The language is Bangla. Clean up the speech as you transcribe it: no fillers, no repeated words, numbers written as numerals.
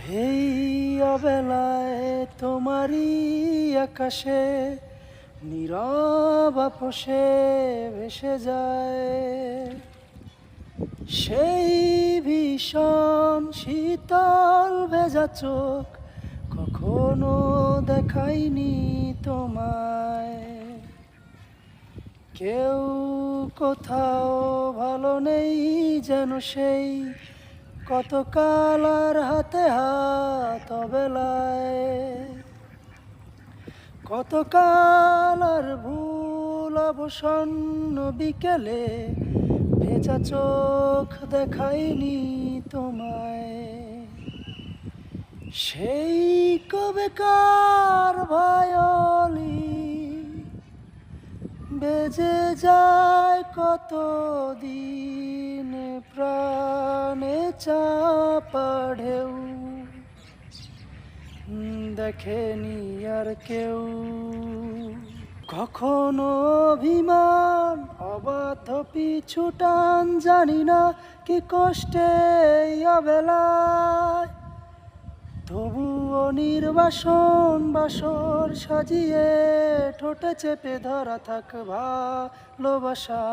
এই অবেলায় তোমারই আকাশে নীরব আপোষে ভেসে যায় সেই ভীষণ শীতল ভেজা চোখ, কখনো দেখাইনি তোমায়। কেউ কোথাও ভালো নেই যেন সেই কতকাল আর হাতে হাত অবেলায়, কতকাল আর ভুল অবসন্ন বিকেলে ভেজা চোখ দেখাইনি তোমায়। সেই কবেকার ভায়োলিন বেজে যায় কতদিন প্রাণে চাপা ঢেউ, দেখেনি আর কেউ। কখনো অভিমান অবাধ্য পিছু টান, জানি না কি কষ্টে এই অবেলায়, তবুও নির্বাসন বাসর সাজিয়ে ঠোঁটে চেপে ধরা থাক ভালোবাসা।